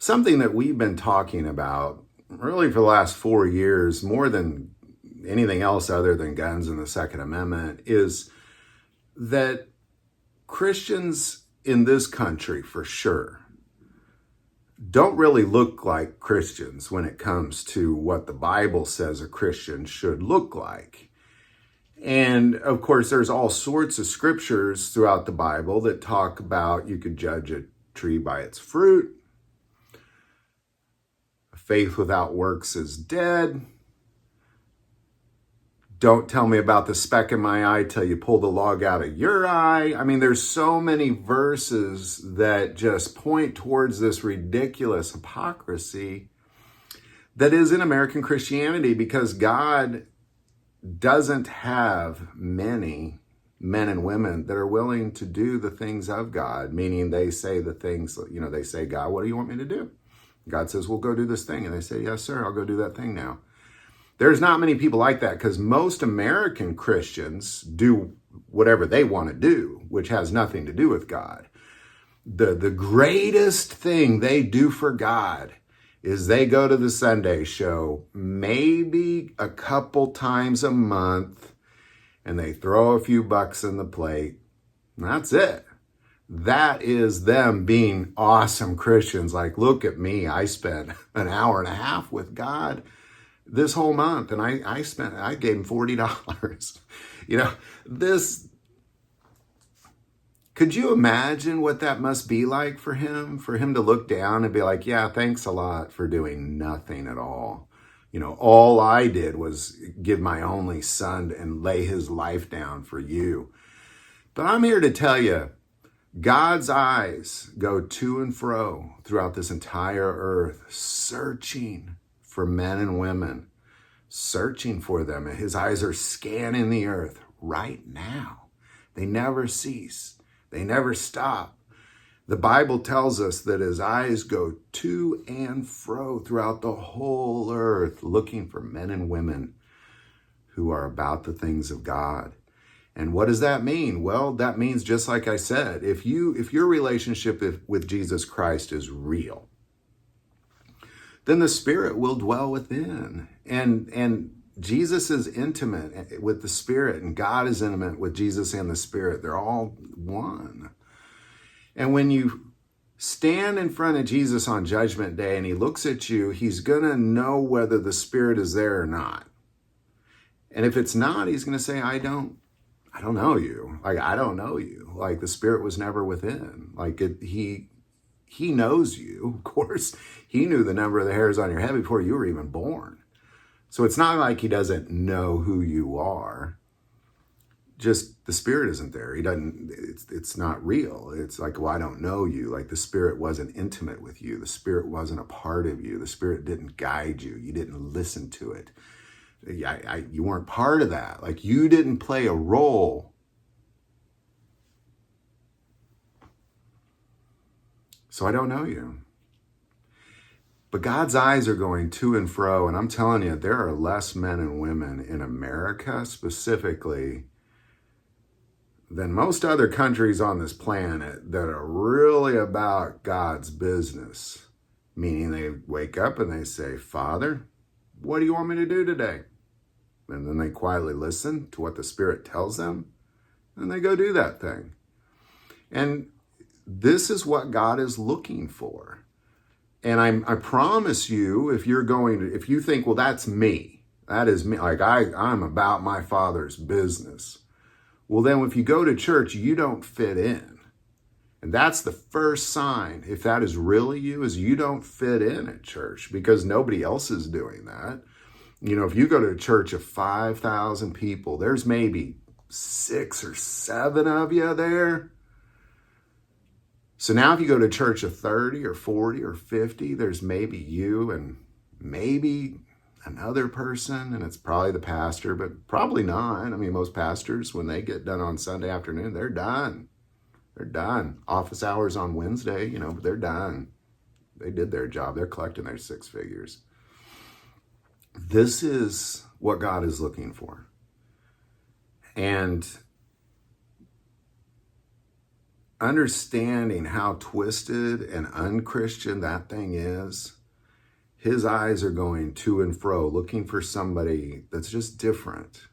something that we've been talking about really for the last 4 years, more than anything else other than guns and the Second Amendment, is that Christians in this country, for sure, don't really look like Christians when it comes to what the Bible says a Christian should look like. And of course, there's all sorts of scriptures throughout the Bible that talk about you could judge a tree by its fruit. Faith without works is dead. Don't tell me about the speck in my eye till you pull the log out of your eye. I mean, there's so many verses that just point towards this ridiculous hypocrisy that is in American Christianity, because God doesn't have many men and women that are willing to do the things of God, meaning they say the things, they say, God, what do you want me to do? God says, well, go do this thing. And they say, yes, sir, I'll go do that thing now. There's not many people like that, because most American Christians do whatever they want to do, which has nothing to do with God. The greatest thing they do for God is they go to the Sunday show maybe a couple times a month, and they throw a few bucks in the plate. And that's it. That is them being awesome Christians. Like, look at me. I spent an hour and a half with God this whole month, and I gave him $40. Could you imagine what that must be like for him to look down and be like, yeah, thanks a lot for doing nothing at all. All I did was give my only son and lay his life down for you. But I'm here to tell you, God's eyes go to and fro throughout this entire earth, searching for men and women, searching for them. And his eyes are scanning the earth right now. They never cease. They never stop. The Bible tells us that his eyes go to and fro throughout the whole earth, looking for men and women who are about the things of God. And what does that mean? Well, that means, just like I said, if your relationship with Jesus Christ is real, then the Spirit will dwell within. And Jesus is intimate with the Spirit, and God is intimate with Jesus and the Spirit. They're all one. And when you stand in front of Jesus on Judgment Day and he looks at you, he's going to know whether the Spirit is there or not. And if it's not, he's going to say, I don't know you. Like, I don't know you. Like, the Spirit was never within. Like, he knows you. Of course, he knew the number of the hairs on your head before you were even born. So it's not like he doesn't know who you are. Just the Spirit isn't there. It's not real. It's like, well, I don't know you. Like, the Spirit wasn't intimate with you. The Spirit wasn't a part of you. The Spirit didn't guide you. You didn't listen to it. You weren't part of that. Like, you didn't play a role. So I don't know you. But God's eyes are going to and fro, and I'm telling you, there are less men and women in America specifically than most other countries on this planet that are really about God's business. Meaning they wake up and they say, Father, what do you want me to do today? And then they quietly listen to what the Spirit tells them, and they go do that thing. And this is what God is looking for. And I promise you, if you think, well, that's me, that is me, like I'm about my Father's business. Well, then if you go to church, you don't fit in. And that's the first sign, if that is really you, is you don't fit in at church, because nobody else is doing that. If you go to a church of 5,000 people, there's maybe 6 or 7 of you there. So now if you go to a church of 30 or 40 or 50, there's maybe you and maybe another person, and it's probably the pastor, but probably not. I mean, most pastors, when they get done on Sunday afternoon, they're done. They're done. Office hours on Wednesday, but they're done. They did their job. They're collecting their 6 figures. This is what God is looking for. And understanding how twisted and unchristian that thing is, his eyes are going to and fro, looking for somebody that's just different.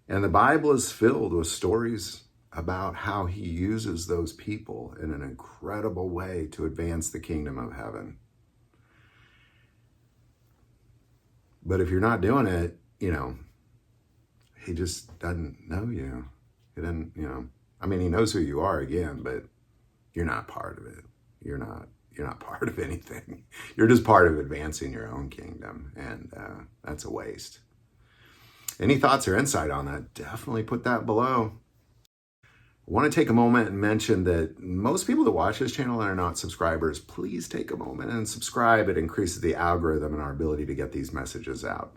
And the Bible is filled with stories about how he uses those people in an incredible way to advance the kingdom of heaven. But if you're not doing it, he just doesn't know you. He doesn't, he knows who you are again, but you're not part of it. You're not part of anything. You're just part of advancing your own kingdom, and that's a waste. Any thoughts or insight on that? Definitely put that below. I want to take a moment and mention that most people that watch this channel are not subscribers. Please take a moment and subscribe. It increases the algorithm and our ability to get these messages out.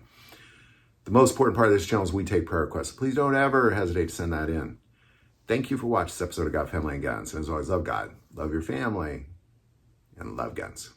The most important part of this channel is we take prayer requests. Please don't ever hesitate to send that in. Thank you for watching this episode of God, Family, and Guns. And as always, love God, love your family, and love guns.